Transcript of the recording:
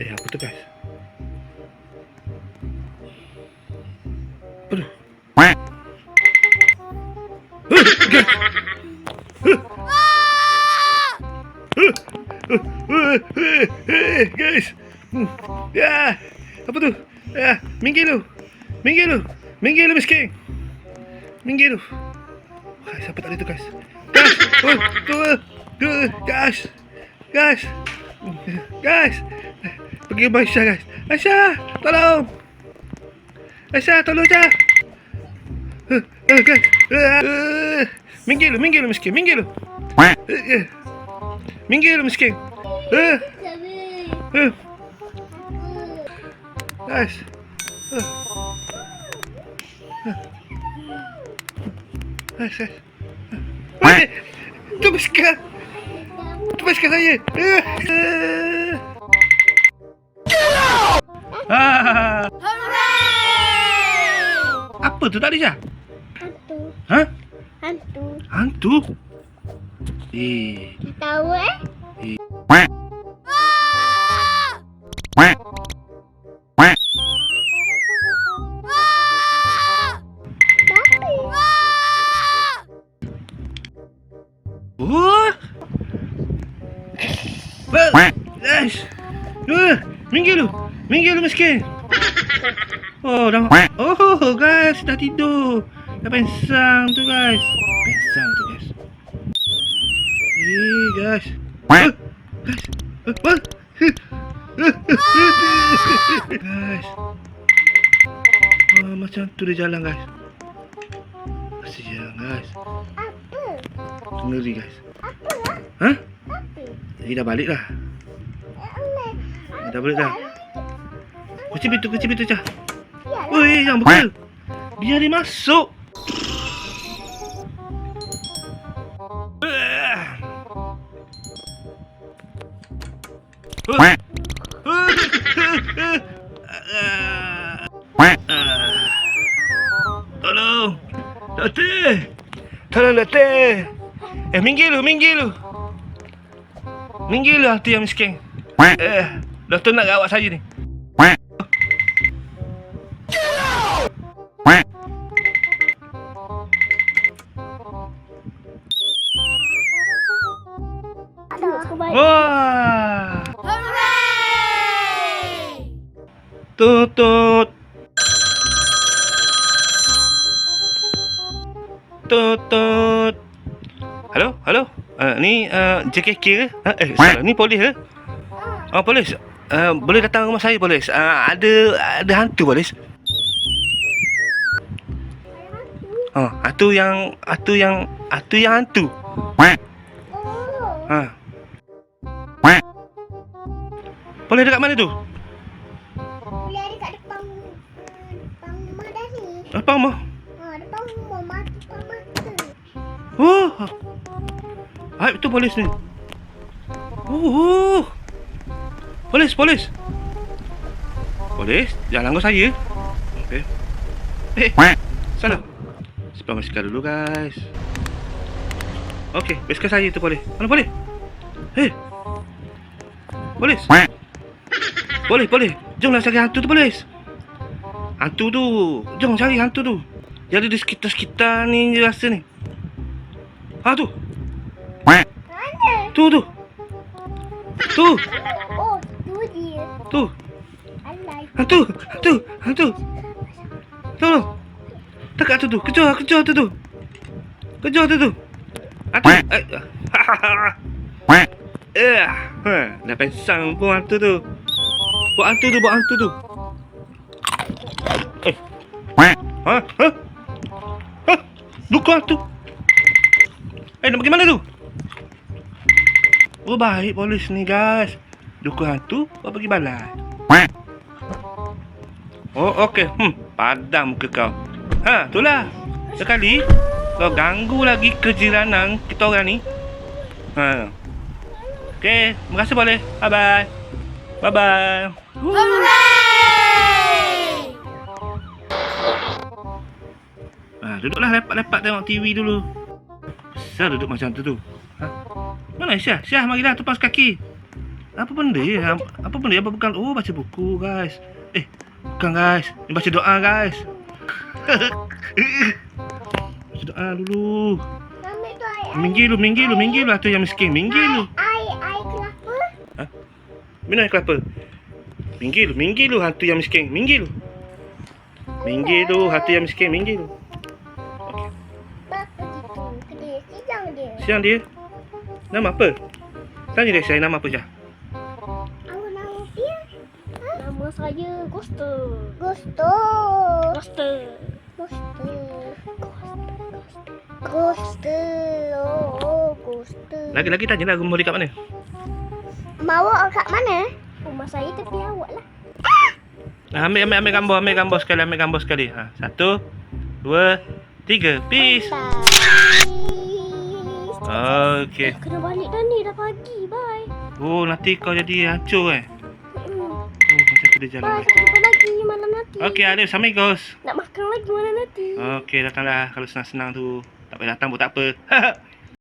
Apa tu guys? Aduh. Guys. Ya. Apa tu? Ya, minggir lu. Minggir lu. Minggir lu miskin. Minggir lu. Guys, apa tadi tu guys? Guys. Guys. Guys. Pergi rumah Aisyah guys. Aisyah, tolong. Aisyah, tolong Aisyah. Guys. Minggir lu miskin. Minggir lu. Minggir lu miskin. Guys. Guys. Tu miskin. Tu miskin saya. Apa tu tadi Syah? Hantu. Ha? Hantu. Hantu? Tak tahu Oh. Guys. Minggir lu miskin. Oh, dah. Oh, guys, dah tidur. Dah pensang tu, guys. Pensang tu, guys. Guys. Guys. Guys. Oh, macam tu dia jalan, guys. Kasihan, guys. Ngeri, guys. Ha? Jadi dah balik lah. Dah balik dah. Kunci pintu Cah. Oi, jangan buka. Biar dia masuk. Tolong. Doktor. Tolong doktor. Minggir lu. Minggir lu hantu yang miskin. Doktor nak rawat saya ni. Wah. Tutut. Halo. Ni JKK ke? Salah, ni polis ke? Polis. Boleh datang rumah saya polis. Ada hantu polis. Hantu yang hantu. Boleh dekat mana tu? Boleh dekat depan rumah dah ni. Depan rumah? Depan rumah mata. Oh. Hai, betul polis ni. Oh. Polis. Polis, jangan ganggu saya. Okey. Salah. Simpan masker dulu, guys. Okey, masker saya tu polis. Mana polis? Polis. Jomlah cari hantu tu, polis. Hantu tu. Jom cari hantu tu. Jadi di sekitar ni je rasa ni. Tu. Mana? Tu. Oh, tu dia. Tu. Alai. Hantu. Tolong. Dekat tu. Kejar tu. Hantu. Dah pensang pun hantu tu. Buat hantu tu. Bukan hantu. Nak pergi mana tu? Oh, baik polis ni, guys. Dukun hantu, buat pergi balai. Oh, okey. Padam muka kau. Itulah. Sekali kau ganggu lagi kejiranan kita orang ni. Okey, terima kasih boleh. Bye-bye. Duduklah lepak-lepak tengok TV dulu. Besar duduk macam tu. Mana Syah? Syah, marilah tupas kaki. Apa benda? Apa benda? Apa bukan? Oh, baca buku, guys. Bukan, guys. Ni baca doa, guys. Baca doa dulu. Ambil tu air. Minggir lu tu yang miskin. Minggir lu. Air kelapa. Minum air kelapa. Minggir lu hantu yang miskin. Minggir lu hantu yang miskin. Minggir lu. Apa gitu? Kedai sidang dia. Siang dia. Nama apa? Tanya dia saya nama apa je? Apa nama dia? Nama saya Ghoster. Gusto. Ghoster. Gusto. Gusto. Oh, Gusto. Lagi-lagi tanya lah rumah dia kat mana? Bawa kat mana? Rumah saya tepi awak lah. Ambil gambar sekali. 1, 2, 3. Peace. Okey. Kena balik dah ni. Dah pagi. Bye. Oh, nanti kau jadi hancur Oh, macam tu dia jalan. Bye. Sampai jumpa lagi malam nanti. Okey, adios. Amigos. Nak makan lagi malam nanti. Okey, datanglah. Kalau senang-senang tu tak payah datang pun tak apa.